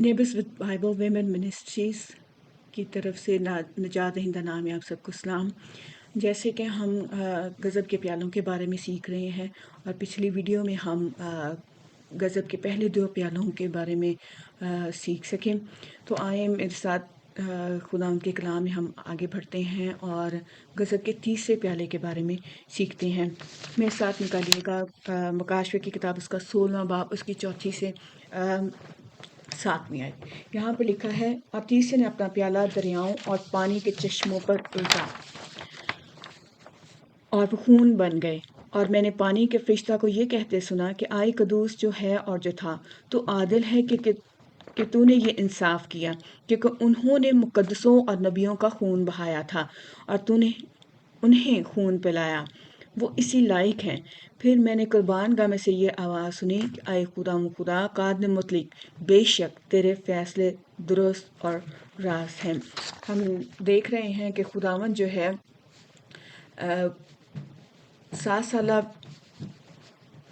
Neighbours with Bible women ministries की तरफ से निजात दहिंदा नाम है आप सबको सलाम। जैसे कि हम गज़ब के प्यालों के बारे में सीख रहे हैं और पिछली वीडियो में हम गज़ब के पहले 2 प्यालों के बारे में सीख सकें, तो आए मेरे साथ खुदा उनके कलाम में हम आगे बढ़ते हैं और गज़ब के तीसरे प्याले के बारे में सीखते हैं। मेरे साथ निकालिएगा मकाशवे की किताब उसका 16वां बाब उसकी 4 से 7वीं आयत। यहाँ पर लिखा है, और तीसरे ने अपना प्याला दरियाओं और पानी के चश्मों पर उल्टा और वो खून बन गए। और मैंने पानी के फरिश्ता को ये कहते सुना कि आई कदूस जो है और जो था, तो आदिल है कि तूने ये इंसाफ किया, क्योंकि उन्होंने मुकद्दसों और नबियों का खून बहाया था और तूने उन्हें खून पिलाया, वो इसी लायक हैं। फिर मैंने कुर्बान गाह में से ये आवाज़ सुनी कि आए खुदा काद मुतलिक, बेशक तेरे फैसले दुरुस्त और रास्त हैं। हम देख रहे हैं कि खुदावन जो है 7 साला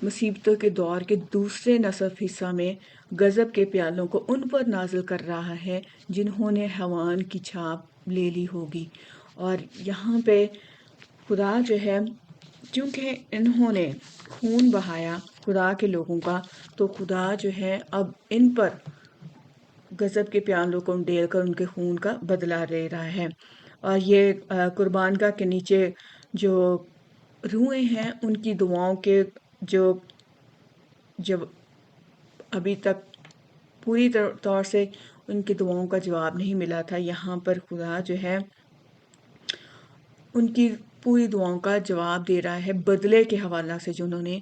मुसीबतों के दौर के दूसरे नसफ हिस्सा में गज़ब के प्यालों को उन पर नाजिल कर रहा है जिन्होंने हवान की छाप ले ली होगी। और यहाँ पे खुदा जो है, क्योंकि इन्होंने खून बहाया खुदा के लोगों का, तो खुदा जो है अब इन पर गज़ब के प्यालों को उंडेल कर उनके खून का बदला ले रहा है। और ये कुर्बानगाह के नीचे जो रूहें हैं उनकी दुआओं के जो जब अभी तक पूरी तौर से उनकी दुआओं का जवाब नहीं मिला था, यहाँ पर खुदा जो है उनकी पूरी दुआओं का जवाब दे रहा है बदले के हवाला से, जो उन्होंने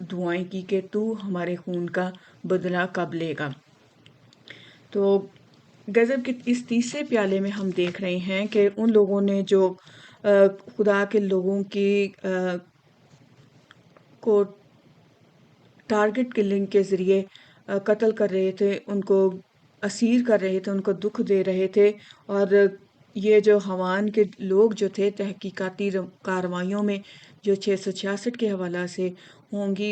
दुआएं की कि तू हमारे खून का बदला कब लेगा। तो गज़ब के इस तीसरे प्याले में हम देख रहे हैं कि उन लोगों ने जो खुदा के लोगों की को टारगेट किलिंग के ज़रिए कत्ल कर रहे थे, उनको असीर कर रहे थे, उनको दुख दे रहे थे। और ये जो हवान के लोग जो थे तहकीकाती कार्रवाइयों में जो 666 के हवाला से होंगी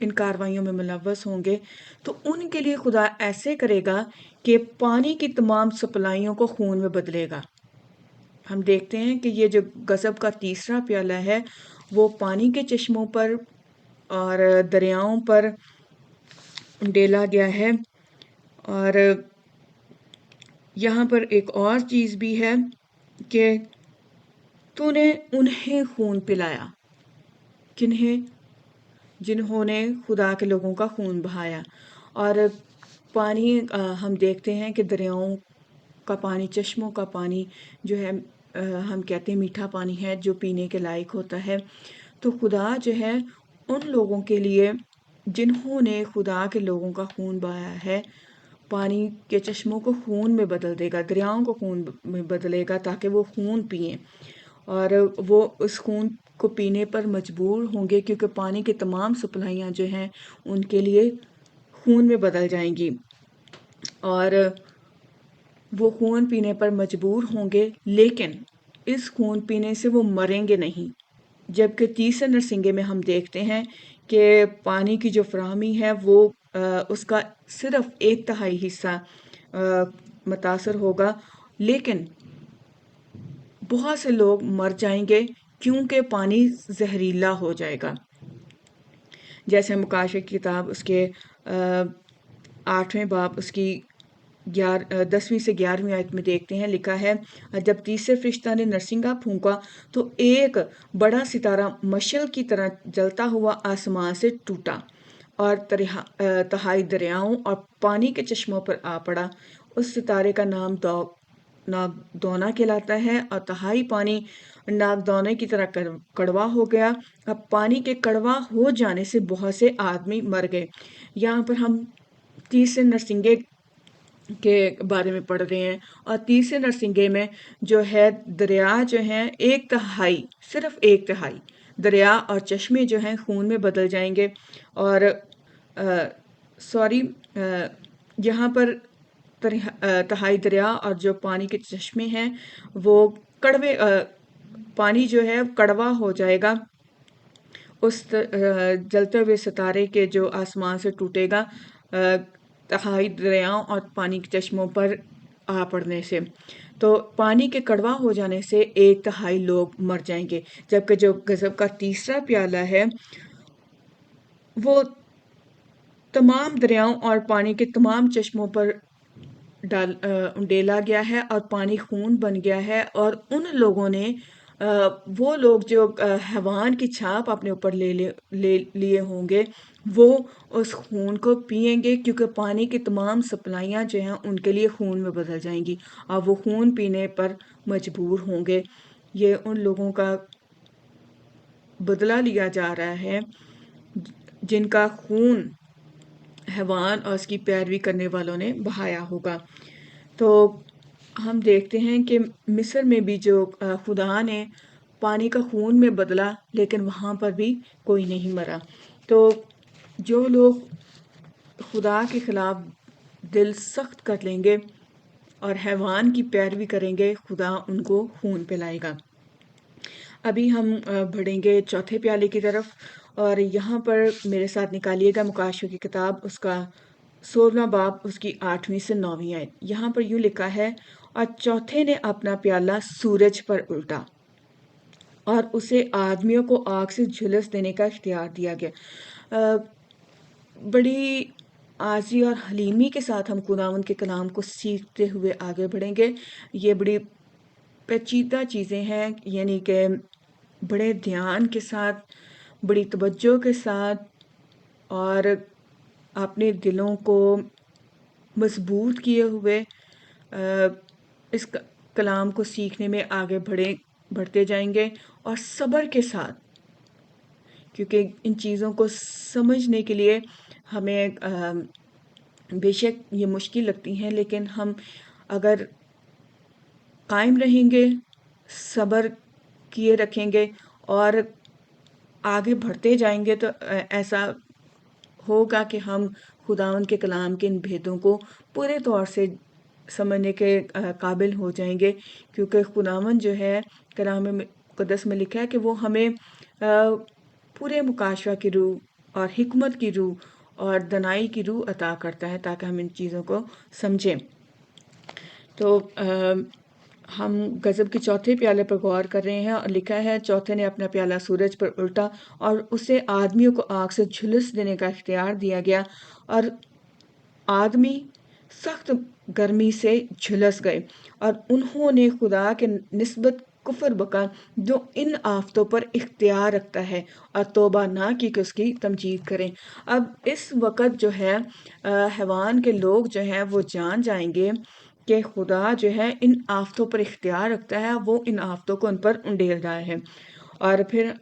इन कार्रवाइयों में मुलव्वस होंगे, तो उनके लिए खुदा ऐसे करेगा कि पानी की तमाम सप्लाइयों को खून में बदलेगा। हम देखते हैं कि ये जो गज़ब का तीसरा प्याला है वो पानी के चश्मों पर और दरियाओं पर उंडेला गया है। और यहाँ पर एक और चीज़ भी है कि तूने उन्हें खून पिलाया, किन्हें? जिन्होंने खुदा के लोगों का खून बहाया। और पानी हम देखते हैं कि दरियाओं का पानी, चश्मों का पानी जो है हम कहते हैं मीठा पानी है जो पीने के लायक होता है। तो खुदा जो है उन लोगों के लिए जिन्होंने खुदा के लोगों का खून बहाया है, पानी के चश्मों को खून में बदल देगा, दरियाओं को खून में बदलेगा ताकि वो खून पिएं। और वो उस खून को पीने पर मजबूर होंगे क्योंकि पानी की तमाम सप्लाइयाँ जो हैं उनके लिए खून में बदल जाएंगी और वो खून पीने पर मजबूर होंगे, लेकिन इस खून पीने से वो मरेंगे नहीं। जबकि तीसरे नरसिंगे में हम देखते हैं कि पानी की जो फराहमी है वो उसका सिर्फ 1/3 हिस्सा मुतासर होगा, लेकिन बहुत से लोग मर जाएंगे क्योंकि पानी जहरीला हो जाएगा। जैसे मुकाशे की किताब उसके 8वें बाब उसकी 10वीं से 11वीं आयत में देखते हैं, लिखा है, जब तीसरे फरिश्ता ने नरसिंगा फूंका तो एक बड़ा सितारा मशल की तरह जलता हुआ आसमान से टूटा और तहाई दरियाओं और पानी के चश्मों पर आ पड़ा। उस सितारे का नाम नागदौना कहलाता है और तहाई पानी नागदौने की तरह कड़वा हो गया। अब पानी के कड़वा हो जाने से बहुत से आदमी मर गए। यहाँ पर हम तीसरे नरसिंगे के बारे में पढ़ रहे हैं और तीसरे नरसिंगे में जो है दरिया जो हैं 1/3, सिर्फ 1/3 दरिया और चश्मे जो हैं खून में बदल जाएंगे। और यहाँ पर तहाई दरिया और जो पानी के चश्मे हैं वो कड़वे पानी जो है कड़वा हो जाएगा उस जलते हुए सितारे के जो आसमान से टूटेगा तहाई दरियाओं और पानी के चश्मों पर आ पड़ने से। तो पानी के कड़वा हो जाने से 1/3 लोग मर जाएंगे। जबकि जो गज़ब का तीसरा प्याला है वो तमाम दरियाओं और पानी के तमाम चश्मों पर उंडेला गया है और पानी खून बन गया है। और उन लोगों ने वो लोग जो हैवान की छाप अपने ऊपर ले लिए होंगे वो उस खून को पिएंगे, क्योंकि पानी की तमाम सप्लाइयाँ जो हैं उनके लिए खून में बदल जाएंगी और वो खून पीने पर मजबूर होंगे। ये उन लोगों का बदला लिया जा रहा है जिनका खून हैवान और उसकी पैरवी करने वालों ने बहाया होगा। तो हम देखते हैं कि मिस्र में भी जो खुदा ने पानी का खून में बदला, लेकिन वहाँ पर भी कोई नहीं मरा। तो जो लोग खुदा के खिलाफ दिल सख्त कर लेंगे और हैवान की पैरवी करेंगे, खुदा उनको खून पिलाएगा। अभी हम बढ़ेंगे चौथे प्याले की तरफ, और यहाँ पर मेरे साथ निकालिएगा मुकाशों की किताब, उसका 16वां बाब, उसकी 8वीं से 9वीं आयत। यहाँ पर यूँ लिखा है, और चौथे ने अपना प्याला सूरज पर उल्टा और उसे आदमियों को आग से झुलस देने का इख्तियार दिया गया। बड़ी आजी और हलीमी के साथ हम खुदावंद के कलाम को सीखते हुए आगे बढ़ेंगे। ये बड़ी पेचीदा चीज़ें हैं, यानी कि बड़े ध्यान के साथ, बड़ी तवज्जो के साथ और अपने दिलों को मजबूत किए हुए इस कलाम को सीखने में आगे बढ़ते जाएंगे और सब्र के साथ, क्योंकि इन चीज़ों को समझने के लिए हमें बेशक ये मुश्किल लगती हैं, लेकिन हम अगर कायम रहेंगे, सब्र किए रखेंगे और आगे बढ़ते जाएंगे तो ऐसा होगा कि हम खुदावंद के कलाम के इन भेदों को पूरे तौर से समझने के काबिल हो जाएंगे। क्योंकि खुदावंद जो है कलाम मुक़द्दस में लिखा है कि वो हमें पूरे मुकाशवा की रूह और हिकमत की रूह और दनाई की रूह अता करता है ताकि हम इन चीज़ों को समझें। तो हम गज़ब के चौथे प्याले पर गौर कर रहे हैं और लिखा है, चौथे ने अपना प्याला सूरज पर उल्टा और उसे आदमियों को आग से झुलस देने का इख्तियार दिया गया और आदमी सख्त गर्मी से झुलस गए और उन्होंने खुदा के निस्बत कुफर बका जो इन आफतों पर इख्तियार रखता है और तौबा ना की कि उसकी तमजीद करें। अब इस वक़्त जो है हैवान के लोग जो हैं वो जान जाएंगे कि खुदा जो है इन आफतों पर इख्तियार रखता है, वो इन आफतों को उन पर उंडेल रहा है। और फिर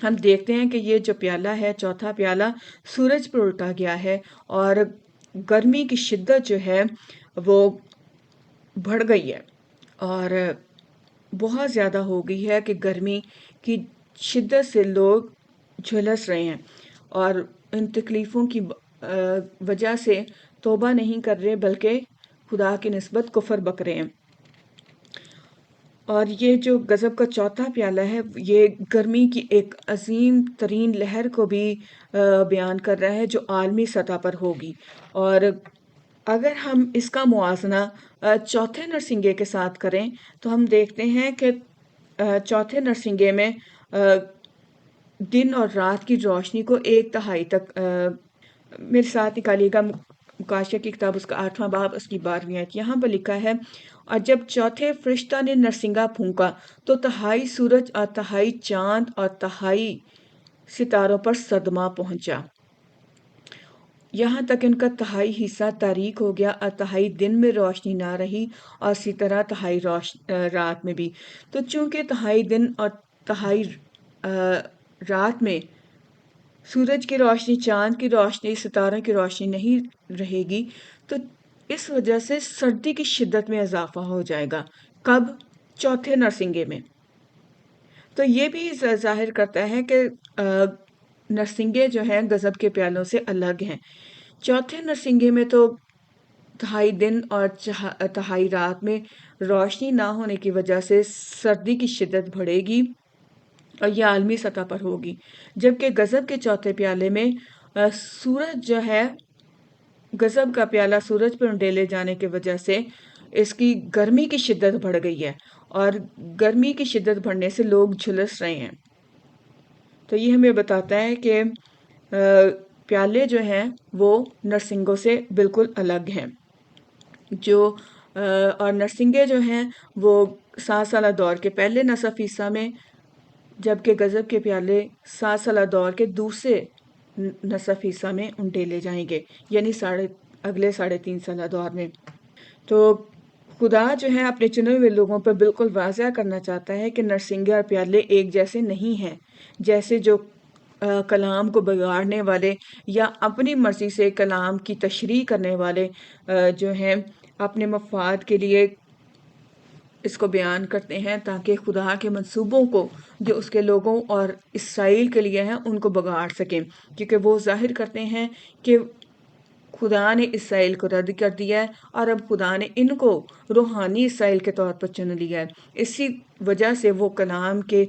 हम देखते हैं कि ये जो प्याला है, चौथा प्याला, सूरज पर उल्टा गया है और गर्मी की शिद्दत जो है वो बढ़ गई है और बहुत ज़्यादा हो गई है कि गर्मी की शिद्दत से लोग झुलस रहे हैं और इन तकलीफ़ों की वजह से तौबा नहीं कर रहे बल्कि खुदा की निस्बत कुफर बक रहे हैं। और ये जो गज़ब का चौथा प्याला है ये गर्मी की एक अजीम तरीन लहर को भी बयान कर रहा है जो आलमी सतह पर होगी। और अगर हम इसका मुआजना चौथे नरसिंगे के साथ करें तो हम देखते हैं कि चौथे नरसिंगे में दिन और रात की रोशनी को 1/3 तक मेरे साथ निकालिएगा मुकाशा की किताब, उसका 8वां बाब, उसकी 12वीं आयत। यहाँ पर लिखा है, और जब चौथे फरिश्ता ने नरसिंगा फूंका तो तहाई सूरज और तहाई चांद और तहाई सितारों पर सदमा पहुंचा, यहाँ तक इनका तहाई हिस्सा तारीक हो गया और तहाई दिन में रोशनी ना रही और इसी तरह तहाई रात में भी। तो चूंकि तहाई दिन और तहाई रात में सूरज की रोशनी, चांद की रोशनी, सितारों की रोशनी नहीं रहेगी तो इस वजह से सर्दी की शिद्दत में इजाफा हो जाएगा। कब? चौथे नरसिंगे में। तो ये भी जाहिर करता है कि नरसिंगे जो हैं गज़ब के प्यालों से अलग हैं। चौथे नरसिंगे में तो तहाई दिन और तहाई रात में रोशनी ना होने की वजह से सर्दी की शिद्दत बढ़ेगी और यह आलमी सतह पर होगी। जबकि गज़ब के चौथे प्याले में सूरज जो है गज़ब का प्याला सूरज पर उंडेले जाने की वजह से इसकी गर्मी की शिद्दत बढ़ गई है और गर्मी की शिद्दत बढ़ने से लोग झुलस रहे हैं। तो ये हमें बताता है कि प्याले जो हैं वो नरसिंगों से बिल्कुल अलग हैं। और नरसिंगे जो हैं वो 7 साला दौर के पहले नसफ ईसा में, जबकि गज़ब के प्याले 7 साला दौर के दूसरे नसफ ईसा में उंडेले जाएंगे, यानी अगले 3.5 साला दौर में। तो खुदा जो है अपने चुने हुए लोगों पर बिल्कुल वाज़ह करना चाहता है कि नरसिंगे और प्याले एक जैसे नहीं हैं। जैसे जो कलाम को बिगाड़ने वाले या अपनी मर्ज़ी से कलाम की तशरीह करने वाले जो हैं अपने मफाद के लिए इसको बयान करते हैं ताकि खुदा के मंसूबों को जो उसके लोगों और इसराइल के लिए हैं उनको बिगाड़ सकें, क्योंकि वो ज़ाहिर करते हैं कि खुदा ने इसराइल को रद्द कर दिया है और अब खुदा ने इनको रूहानी इसराइल के तौर पर चुन लिया है। इसी वजह से वो कलाम के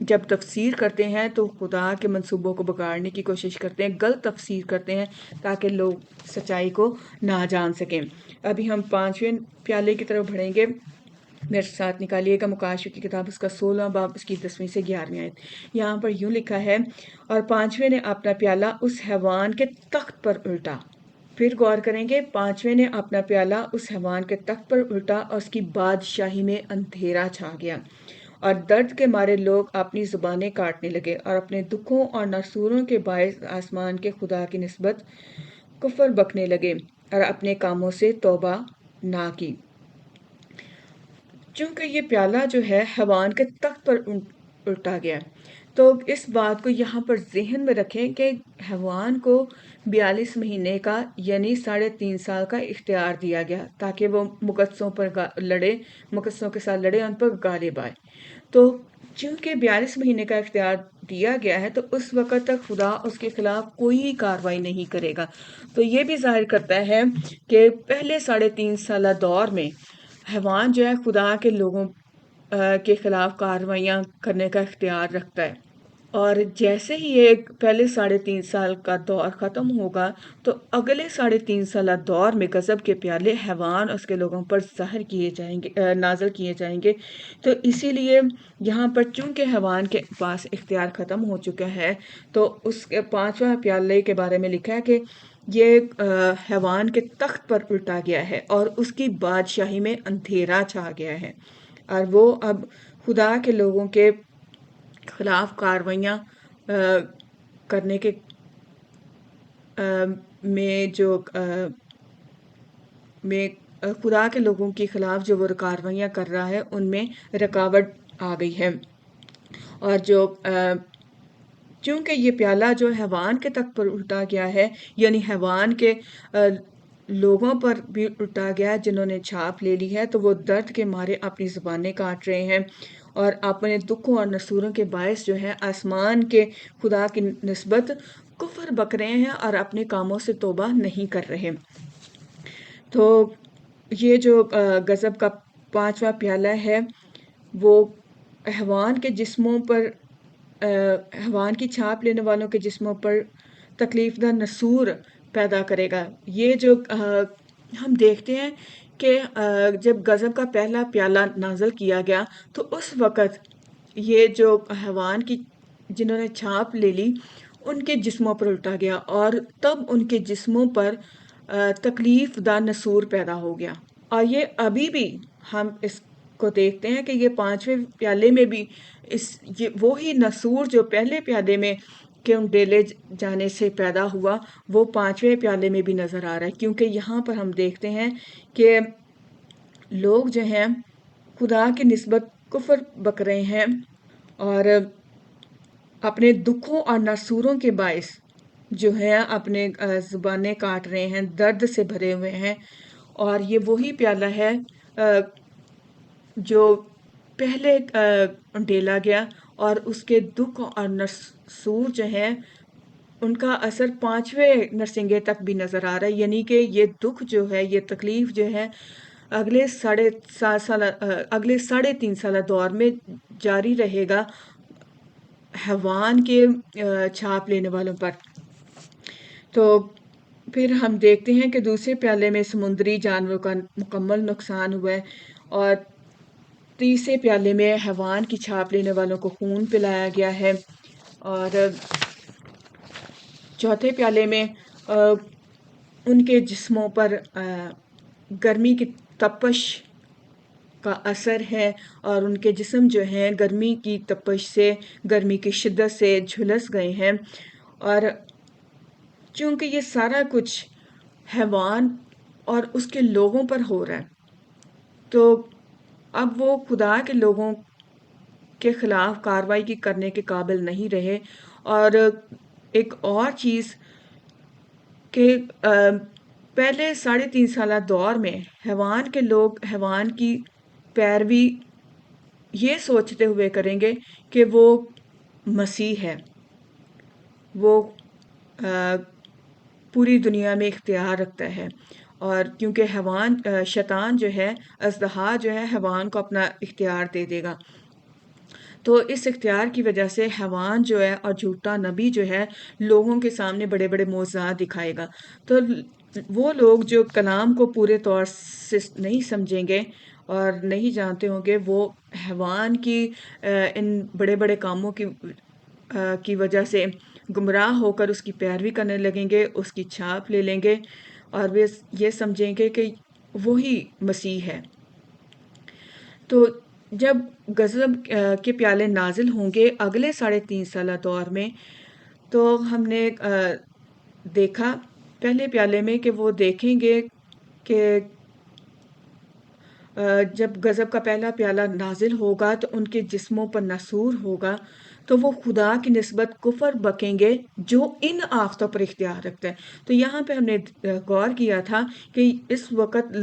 जब तफसीर करते हैं तो खुदा के मंसूबों को बिगाड़ने की कोशिश करते हैं, गलत तफसीर करते हैं ताकि लोग सच्चाई को ना जान सकें। अभी हम 5वें प्याले की तरफ बढ़ेंगे। मेरे साथ निकालिएगा मुकाशफे की किताब, उसका 16वां बाब, उसकी 10वीं से 11वीं आयत। यहाँ पर यूँ लिखा है, और 5वें ने अपना प्याला उस हैवान के तख्त पर उल्टा। फिर गौर करेंगे, 5वें ने अपना प्याला उस हैवान के तख्त पर उल्टा और उसकी बादशाही में अंधेरा छा गया, और दर्द के मारे लोग अपनी ज़ुबानें काटने लगे और अपने दुखों और नसूरों के बायस आसमान के खुदा की निस्बत कुफर बकने लगे और अपने कामों से तौबा ना की। चूँकि ये प्याला जो है हैवान के तख्त पर उल्टा गया, तो इस बात को यहाँ पर ज़हन में रखें कि हैवान को 42 महीने का यानी 3.5 साल का इख्तियार दिया गया ताकि वो मुकद्दसों के साथ लड़े, उन पर गालिब आए। तो चूँकि 42 महीने का इख्तियार दिया गया है तो उस वक़्त तक खुदा उसके ख़िलाफ़ कोई कार्रवाई नहीं करेगा। तो ये भी ज़ाहिर करता है कि पहले 3.5 साला दौर में हैवान जो है खुदा के लोगों के ख़िलाफ़ कार्रवाइयाँ करने का इख्तियार रखता है। और जैसे ही ये पहले 3.5 साल का दौर ख़त्म होगा तो अगले 3.5 साला दौर में गज़ब के प्याले हैवान उसके लोगों पर नाज़िल किए जाएंगे। तो इसीलिए यहाँ पर चूँकि हैवान के पास इख्तियार ख़त्म हो चुका है तो उसके 5वां प्याले के बारे में लिखा है कि ये हैवान के तख्त पर उल्टा गया है और उसकी बादशाही में अंधेरा छा गया है, और वो अब खुदा के लोगों के खिलाफ कार्रवाइयाँ करने के खुदा के लोगों के खिलाफ जो वो कार्रवाइयाँ कर रहा है उनमें रुकावट आ गई है। और चूँकि ये प्याला जो हैवान के तख्त पर उल्टा गया है, यानी हैवान के लोगों पर भी उल्टा गया है जिन्होंने छाप ले ली है, तो वो दर्द के मारे अपनी ज़ुबानें काट रहे हैं और अपने दुखों और नसूरों के बायस जो है आसमान के खुदा की निस्बत कुफर बक रहे हैं और अपने कामों से तौबा नहीं कर रहे। तो ये जो गज़ब का 5वां प्याला है वो हैवान के जिस्मों पर हैवान की छाप लेने वालों के जिस्मों पर तकलीफ़दा नसूर पैदा करेगा। ये जो हम देखते हैं कि जब गज़ब का पहला प्याला नाज़िल किया गया तो उस वक़्त ये जो हैवान की जिन्होंने छाप ले ली उनके जिस्मों पर उल्टा गया और तब उनके जिस्मों पर तकलीफ़दा नसूर पैदा हो गया। और ये अभी भी हम इसको देखते हैं कि ये 5वें प्याले में भी ये वही नसूर जो पहले प्याले में के उंडेले जाने से पैदा हुआ वो 5वें प्याले में भी नज़र आ रहा है, क्योंकि यहाँ पर हम देखते हैं कि लोग जो हैं खुदा की निस्बत कुफर बक रहे हैं और अपने दुखों और नसूरों के बायस जो है अपने ज़ुबानें काट रहे हैं, दर्द से भरे हुए हैं। और ये वही प्याला है जो पहले उंडेला गया और उसके दुख और नसूर जो हैं उनका असर 5वें नरसिंगे तक भी नज़र आ रहा है, यानी कि ये दुख जो है, ये तकलीफ़ जो है अगले 3.5 साल दौर में जारी रहेगा हैवान के छाप लेने वालों पर। तो پھر ہم دیکھتے ہیں کہ دوسرے پیالے میں سمندری جانوروں کا مکمل نقصان ہوا ہے، اور تیسرے پیالے میں حیوان کی چھاپ لینے والوں کو خون پلایا گیا ہے، اور چوتھے پیالے میں ان کے جسموں پر گرمی کی تپش کا اثر ہے، اور ان کے جسم جو ہیں گرمی کی تپش سے، گرمی کی شدت سے جھلس گئے ہیں، اور چونکہ یہ سارا کچھ حیوان اور اس کے لوگوں پر ہو رہا ہے، تو اب وہ خدا کے لوگوں کے خلاف کارروائی کرنے کے قابل نہیں رہے۔ اور ایک اور چیز کہ پہلے 3.5 سالہ دور میں حیوان کے لوگ حیوان کی پیروی یہ سوچتے ہوئے کریں گے کہ وہ مسیح ہے، وہ پوری دنیا میں اختیار رکھتا ہے، اور کیونکہ حیوان شیطان جو ہے، اژدہا جو ہے، حیوان کو اپنا اختیار دے دے گا، تو اس اختیار کی وجہ سے حیوان جو ہے اور جھوٹا نبی جو ہے لوگوں کے سامنے بڑے بڑے معجزات دکھائے گا، تو وہ لوگ جو کلام کو پورے طور سے نہیں سمجھیں گے اور نہیں جانتے ہوں گے، وہ حیوان کی ان بڑے بڑے کاموں کی وجہ سے گمراہ ہو کر اس کی پیروی کرنے لگیں گے، اس کی چھاپ لے لیں گے، اور وہ یہ سمجھیں گے کہ وہی مسیح ہے۔ تو جب غضب کے پیالے نازل ہوں گے اگلے 3.5 سالہ دور میں، تو ہم نے دیکھا پہلے پیالے میں کہ وہ دیکھیں گے کہ جب غضب کا پہلا پیالہ نازل ہوگا تو ان کے جسموں پر نسور ہوگا، تو وہ خدا کی نسبت کفر بکیں گے جو ان آفتوں پر اختیار رکھتا ہے۔ تو یہاں پہ ہم نے غور کیا تھا کہ اس وقت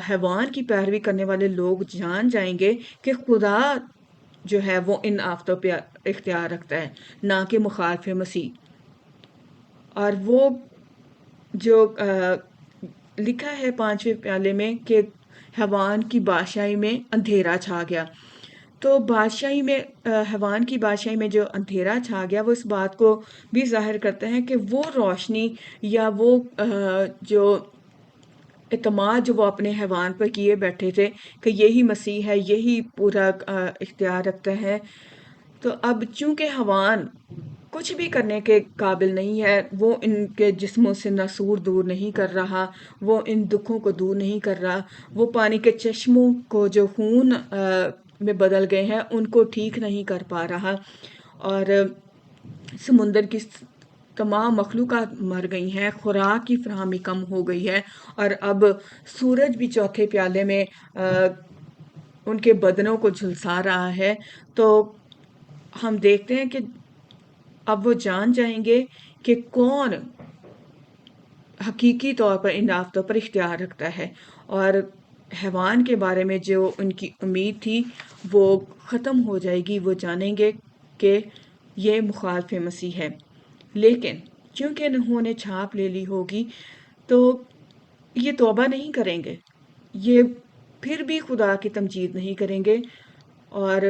حیوان کی پیروی کرنے والے لوگ جان جائیں گے کہ خدا جو ہے وہ ان آفتوں پہ اختیار رکھتا ہے، نہ کہ مخالف مسیح۔ اور وہ جو لکھا ہے 5ویں پیالے میں کہ حیوان کی بادشاہی میں اندھیرا چھا گیا، تو بادشاہی میں حیوان کی بادشاہی میں جو اندھیرا چھا گیا، وہ اس بات کو بھی ظاہر کرتا ہے کہ وہ روشنی یا وہ جو اعتماد جو وہ اپنے حیوان پر کیے بیٹھے تھے کہ یہی مسیح ہے، یہی پورا اختیار رکھتا ہے، تو اب چونکہ حیوان کچھ بھی کرنے کے قابل نہیں ہے، وہ ان کے جسموں سے نسور دور نہیں کر رہا، وہ ان دکھوں کو دور نہیں کر رہا، وہ پانی کے چشموں کو جو خون میں بدل گئے ہیں ان کو ٹھیک نہیں کر پا رہا، اور سمندر کی تمام مخلوقات مر گئی ہیں، خوراک کی فراہمی کم ہو گئی ہے، اور اب سورج بھی چوتھے پیالے میں ان کے بدنوں کو جھلسا رہا ہے۔ تو ہم دیکھتے ہیں کہ اب وہ جان جائیں گے کہ کون حقیقی طور پر ان آفتوں پر اختیار رکھتا ہے، اور حیوان کے بارے میں جو ان کی امید تھی وہ ختم ہو جائے گی، وہ جانیں گے کہ یہ مخالف مسیح ہے۔ لیکن چونکہ انہوں نے چھاپ لے لی ہوگی تو یہ توبہ نہیں کریں گے، یہ پھر بھی خدا کی تمجید نہیں کریں گے اور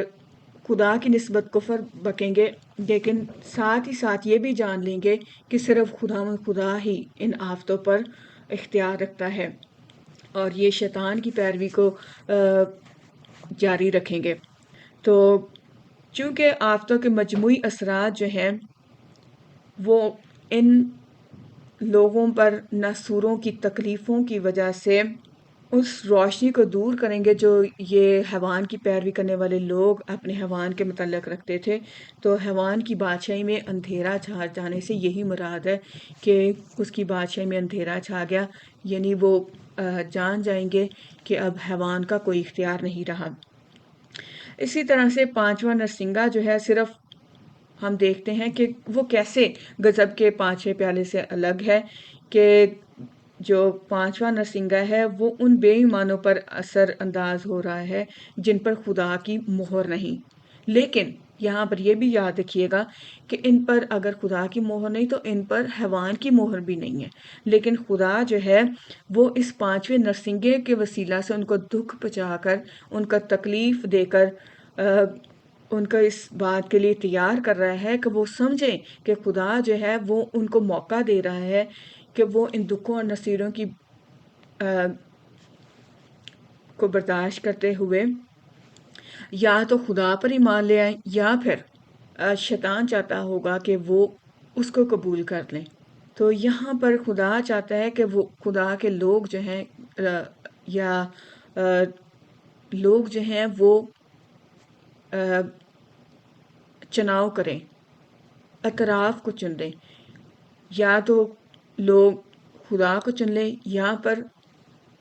خدا کی نسبت کفر بکیں گے، لیکن ساتھ ہی ساتھ یہ بھی جان لیں گے کہ صرف خدا ہی ان آفتوں پر اختیار رکھتا ہے، اور یہ شیطان کی پیروی کو جاری رکھیں گے۔ تو چونکہ آفتوں کے مجموعی اثرات جو ہیں وہ ان لوگوں پر نسوروں کی تکلیفوں کی وجہ سے اس روشنی کو دور کریں گے جو یہ حیوان کی پیروی کرنے والے لوگ اپنے حیوان کے متعلق رکھتے تھے۔ تو حیوان کی بادشاہی میں اندھیرا چھا جانے سے یہی مراد ہے کہ اس کی بادشاہی میں اندھیرا چھا گیا، یعنی وہ جان جائیں گے کہ اب حیوان کا کوئی اختیار نہیں رہا۔ اسی طرح سے 5واں نرسنگا جو ہے، صرف ہم دیکھتے ہیں کہ وہ کیسے غضب کے 5ویں پیالے سے الگ ہے، کہ جو 5واں نرسنگا ہے وہ ان بے ایمانوں پر اثر انداز ہو رہا ہے جن پر خدا کی مہر نہیں، لیکن یہاں پر یہ بھی یاد رکھیے گا کہ ان پر اگر خدا کی مہر نہیں تو ان پر حیوان کی مہر بھی نہیں ہے، لیکن خدا جو ہے وہ اس 5ویں نرسنگے کے وسیلہ سے ان کو دکھ پہنچا کر، ان کا تکلیف دے کر ان کا اس بات کے لیے تیار کر رہا ہے کہ وہ سمجھیں کہ خدا جو ہے وہ ان کو موقع دے رہا ہے کہ وہ ان دکھوں اور نصیروں کی کو برداشت کرتے ہوئے یا تو خدا پر ایمان لے آئیں یا پھر شیطان چاہتا ہوگا کہ وہ اس کو قبول کر لیں۔ تو یہاں پر خدا چاہتا ہے کہ وہ خدا کے لوگ جو ہیں یا لوگ جو ہیں وہ چناؤ کریں، اطراف کو چن لیں، یا تو لوگ خدا کو چن لیں یا پر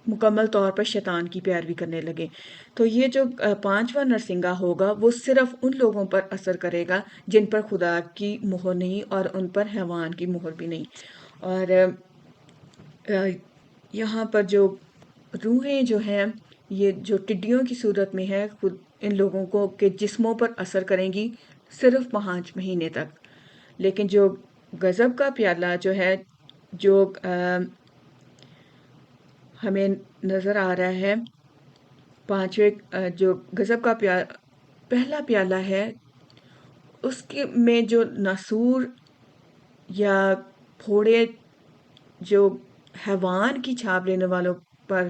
مکمل طور پر شیطان کی پیروی کرنے لگے۔ تو یہ جو پانچواں نرسنگا ہوگا وہ صرف ان لوگوں پر اثر کرے گا جن پر خدا کی مہر نہیں اور ان پر حیوان کی مہر بھی نہیں۔ اور یہاں پر جو روحیں جو ہیں یہ جو ٹڈیوں کی صورت میں ہے خود ان لوگوں کو کے جسموں پر اثر کریں گی صرف 5 مہینے تک، لیکن جو غضب کا پیالہ جو ہے جو ہمیں نظر آ رہا ہے 5ویں جو غضب کا پہلا پیالہ ہے اس کے میں جو ناسور یا پھوڑے جو حیوان کی چھاپ لینے والوں پر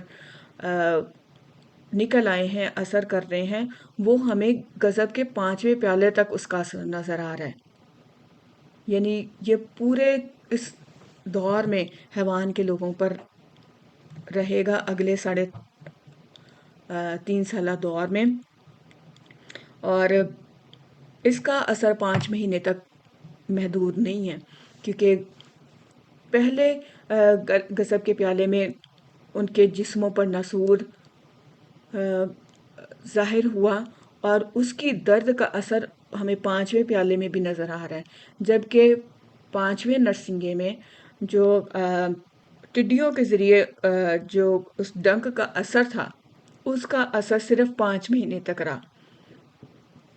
نکل آئے ہیں اثر کر رہے ہیں وہ ہمیں غضب کے 5ویں پیالے تک اس کا اثر نظر آ رہا ہے، یعنی یہ پورے اس دور میں حیوان کے لوگوں پر رہے گا اگلے 3.5 سالہ دور میں، اور اس کا اثر 5 مہینے تک محدود نہیں ہے کیونکہ پہلے غضب کے پیالے میں ان کے جسموں پر ناسور ظاہر ہوا اور اس کی درد کا اثر ہمیں 5ویں پیالے میں بھی نظر آ رہا ہے، جبکہ 5ویں نرسنگے میں جو ٹڈیوں کے ذریعے جو اس ڈنک کا اثر تھا اس کا اثر صرف 5 مہینے تک رہا،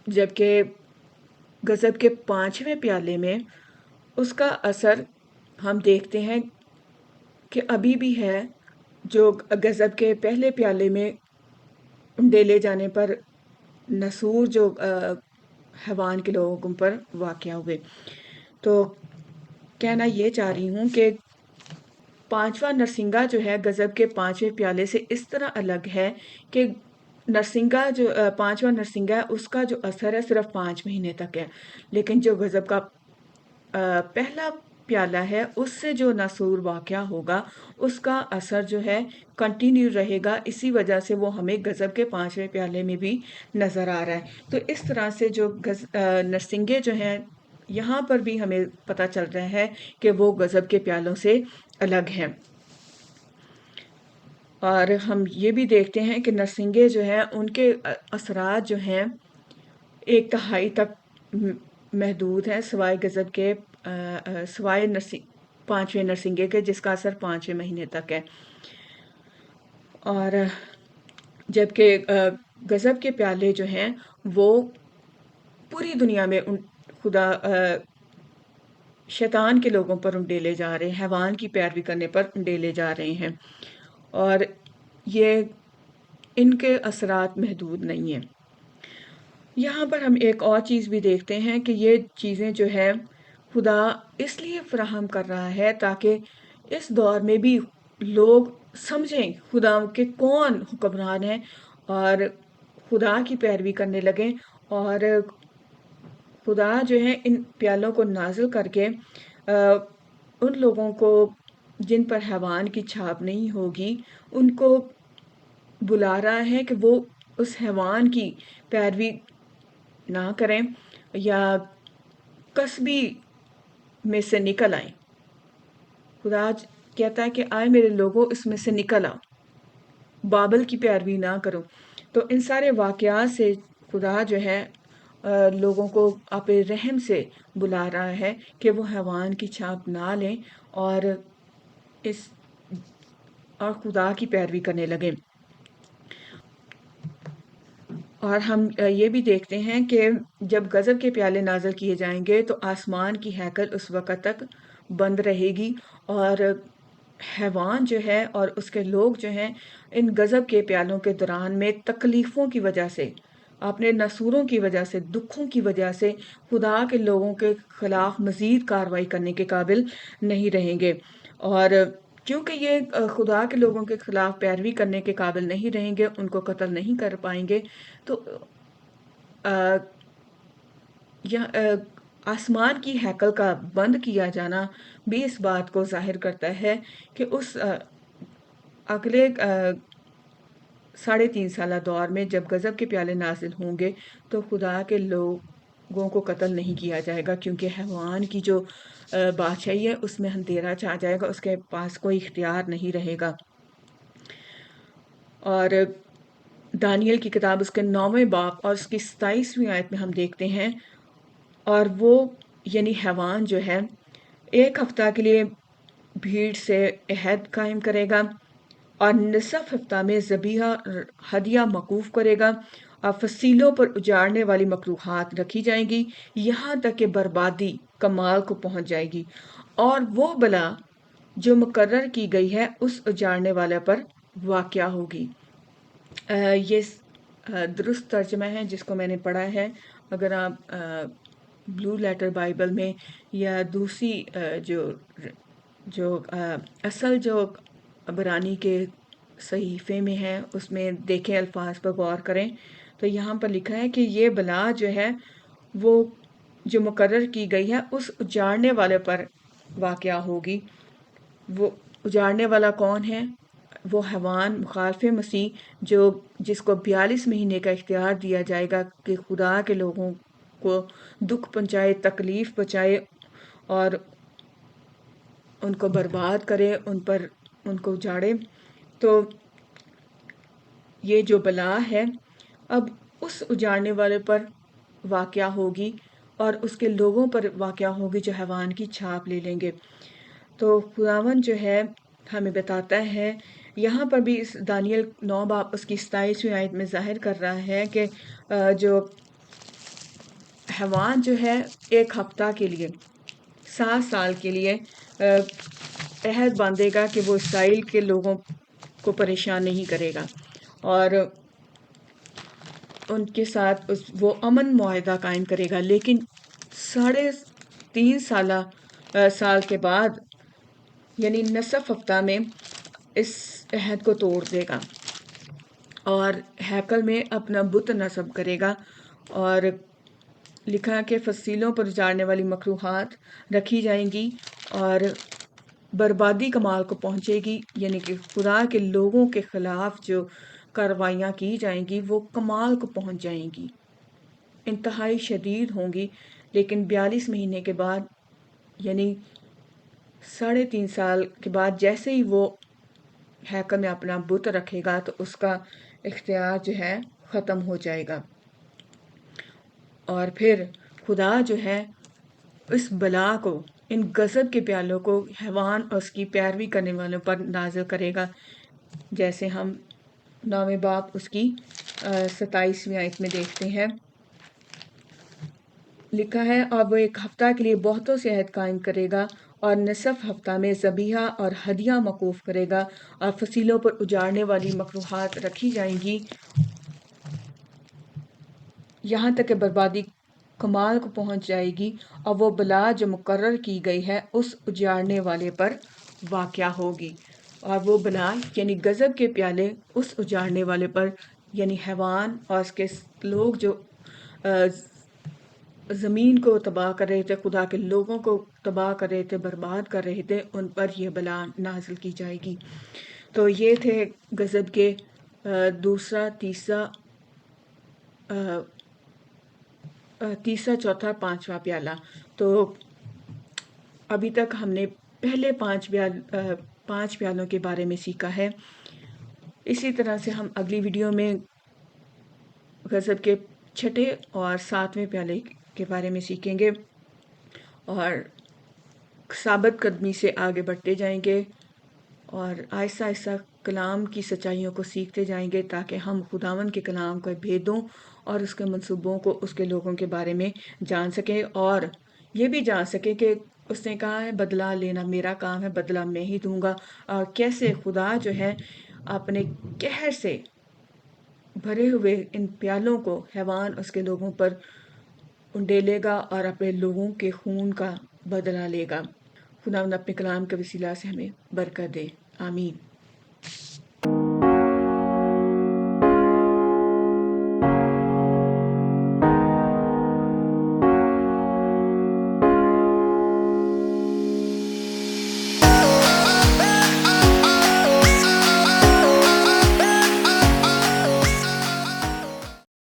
جبکہ غضب کے 5ویں پیالے میں اس کا اثر ہم دیکھتے ہیں کہ ابھی بھی ہے، جو غضب کے پہلے پیالے میں ڈیلے جانے پر نسور جو حیوان کے لوگوں پر واقع ہوئے۔ تو کہنا یہ چاہ رہی ہوں کہ 5واں نرسنگا جو ہے غضب کے 5ویں پیالے سے اس طرح الگ ہے کہ نرسنگا جو 5واں نرسنگا ہے اس کا جو اثر ہے صرف 5 مہینے تک ہے، لیکن جو غضب کا پہلا پیالہ ہے اس سے جو ناسور واقعہ ہوگا اس کا اثر جو ہے کنٹینیو رہے گا، اسی وجہ سے وہ ہمیں غضب کے 5ویں پیالے میں بھی نظر آ رہا ہے۔ تو اس طرح سے جو نرسنگے جو ہیں یہاں پر بھی ہمیں پتہ چل رہا ہے کہ وہ غضب کے پیالوں سے الگ ہیں، اور ہم یہ بھی دیکھتے ہیں کہ نرسنگے جو ہیں ان کے اثرات جو ہیں 1/3 تک محدود ہیں سوائے غضب کے سوائے 5ویں نرسنگے کے جس کا اثر 5ویں مہینے تک ہے، اور جبکہ غضب کے پیالے جو ہیں وہ پوری دنیا میں خدا شیطان کے لوگوں پر ڈیلے جا رہے ہیں، حیوان کی پیروی کرنے پر ڈیلے جا رہے ہیں، اور یہ ان کے اثرات محدود نہیں ہیں۔ یہاں پر ہم ایک اور چیز بھی دیکھتے ہیں کہ یہ چیزیں جو ہے خدا اس لیے فراہم کر رہا ہے تاکہ اس دور میں بھی لوگ سمجھیں خدا کے کون حکمران ہیں اور خدا کی پیروی کرنے لگیں، اور خدا جو ہے ان پیالوں کو نازل کر کے ان لوگوں کو جن پر حیوان کی چھاپ نہیں ہوگی ان کو بلا رہا ہے کہ وہ اس حیوان کی پیروی نہ کریں یا کسبی میں سے نکل آئیں۔ خدا کہتا ہے کہ آئے میرے لوگوں اس میں سے نکل آؤ، بابل کی پیروی نہ کرو۔ تو ان سارے واقعات سے خدا جو ہے لوگوں کو اپنے رحم سے بلا رہا ہے کہ وہ حیوان کی چھاپ نہ لیں اور خدا کی پیروی کرنے لگیں۔ اور ہم یہ بھی دیکھتے ہیں کہ جب غضب کے پیالے نازل کیے جائیں گے تو آسمان کی ہیکل اس وقت تک بند رہے گی، اور حیوان جو ہے اور اس کے لوگ جو ہیں ان غضب کے پیالوں کے دوران میں تکلیفوں کی وجہ سے، اپنے نصوروں کی وجہ سے، دکھوں کی وجہ سے خدا کے لوگوں کے خلاف مزید کارروائی کرنے کے قابل نہیں رہیں گے، اور کیونکہ یہ خدا کے لوگوں کے خلاف پیروی کرنے کے قابل نہیں رہیں گے، ان کو قتل نہیں کر پائیں گے، تو آسمان کی ہیکل کا بند کیا جانا بھی اس بات کو ظاہر کرتا ہے کہ اس اگلے 3.5 سالہ دور میں جب غضب کے پیالے نازل ہوں گے تو خدا کے لوگوں کو قتل نہیں کیا جائے گا، کیونکہ حیوان کی جو بادشاہی ہے اس میں اندھیرا چھا جائے گا، اس کے پاس کوئی اختیار نہیں رہے گا۔ اور دانیل کی کتاب اس کے 9ویں باب اور اس کی 27ویں آیت میں ہم دیکھتے ہیں، اور وہ یعنی حیوان جو ہے 1 ہفتہ کے لیے بھیڑ سے عہد قائم کرے گا، اور نصف ہفتہ میں ذبیحہ ہدیہ موقوف کرے گا، اور فصیلوں پر اجاڑنے والی مکروہات رکھی جائیں گی، یہاں تک کہ بربادی کمال کو پہنچ جائے گی، اور وہ بلا جو مقرر کی گئی ہے اس اجاڑنے والے پر واقع ہوگی۔ یہ درست ترجمہ ہے جس کو میں نے پڑھا ہے۔ اگر آپ بلو لیٹر بائبل میں یا دوسری جو اصل جو عبرانی کے صحیفے میں ہے اس میں دیکھیں، الفاظ پر غور کریں، تو یہاں پر لکھا ہے کہ یہ بلا جو ہے وہ جو مقرر کی گئی ہے اس اجاڑنے والے پر واقع ہوگی۔ وہ اجاڑنے والا کون ہے؟ وہ حیوان مخالف مسیح جس کو 42 مہینے کا اختیار دیا جائے گا کہ خدا کے لوگوں کو دکھ پہنچائے، تکلیف پہنچائے اور ان کو برباد کرے، ان کو اجاڑے۔ تو یہ جو بلا ہے اب اس اجاڑنے والے پر واقع ہوگی اور اس کے لوگوں پر واقع ہوگی جو حیوان کی چھاپ لے لیں گے۔ تو خداوند جو ہے ہمیں بتاتا ہے یہاں پر بھی اس دانیل 9 باب اس کی 27ویں آیت میں ظاہر کر رہا ہے کہ جو حیوان جو ہے 1 ہفتہ کے لیے 7 سال کے لیے عہد باندھے گا کہ وہ اسرائیل کے لوگوں کو پریشان نہیں کرے گا، اور ان کے ساتھ وہ امن معاہدہ قائم کرے گا، لیکن 3.5 سال کے بعد یعنی نصف ہفتہ میں اس عہد کو توڑ دے گا اور ہیکل میں اپنا بت نصب کرے گا، اور لکھا کہ فصیلوں پر اجاڑنے والی مکروہات رکھی جائیں گی اور بربادی کمال کو پہنچے گی، یعنی کہ خدا کے لوگوں کے خلاف جو کاروائیاں کی جائیں گی وہ کمال کو پہنچ جائیں گی، انتہائی شدید ہوں گی۔ لیکن 42 مہینے کے بعد یعنی 3.5 سال کے بعد جیسے ہی وہ ہیکل میں اپنا بت رکھے گا تو اس کا اختیار جو ہے ختم ہو جائے گا، اور پھر خدا جو ہے اس بلا کو، ان غضب کے پیالوں کو حیوان اور اس کی پیروی کرنے والوں پر نازل کرے گا، جیسے ہم 9ویں باب اس کی 27ویں آیت میں دیکھتے ہیں۔ لکھا ہے، اور وہ 1 ہفتہ کے لیے بہتوں سے عہد قائم کرے گا اور نصف ہفتہ میں ذبیحہ اور ہدیہ موقوف کرے گا، اور فصیلوں پر اجاڑنے والی مکروہات رکھی جائیں گی، یہاں تک کہ بربادی کمال کو پہنچ جائے گی، اور وہ بلا جو مقرر کی گئی ہے اس اجاڑنے والے پر واقع ہوگی۔ اور وہ بلا یعنی غضب کے پیالے اس اجاڑنے والے پر، یعنی حیوان اور اس کے لوگ جو زمین کو تباہ کر رہے تھے، خدا کے لوگوں کو تباہ کر رہے تھے، برباد کر رہے تھے، ان پر یہ بلا نازل کی جائے گی۔ تو یہ تھے غضب کے دوسرا، تیسرا، چوتھا، 5واں پیالہ۔ تو ابھی تک ہم نے پہلے 5 پیالوں کے بارے میں سیکھا ہے۔ اسی طرح سے ہم اگلی ویڈیو میں غضب کے 6 اور 7ویں پیالے کے بارے میں سیکھیں گے، اور ثابت قدمی سے آگے بڑھتے جائیں گے اور آہستہ آہستہ کلام کی سچائیوں کو سیکھتے جائیں گے، تاکہ ہم خداوند کے کلام کے بھیدوں اور اس کے منصوبوں کو اس کے لوگوں کے بارے میں جان سکیں، اور یہ بھی جان سکیں کہ اس نے کہا ہے بدلہ لینا میرا کام ہے، بدلہ میں ہی دوں گا، اور کیسے خدا جو ہے اپنے قہر سے بھرے ہوئے ان پیالوں کو حیوان اس کے لوگوں پر انڈیلے گا اور اپنے لوگوں کے خون کا بدلہ لے گا۔ خداوند اپنے کلام کے وسیلہ سے ہمیں برکت دے، آمین۔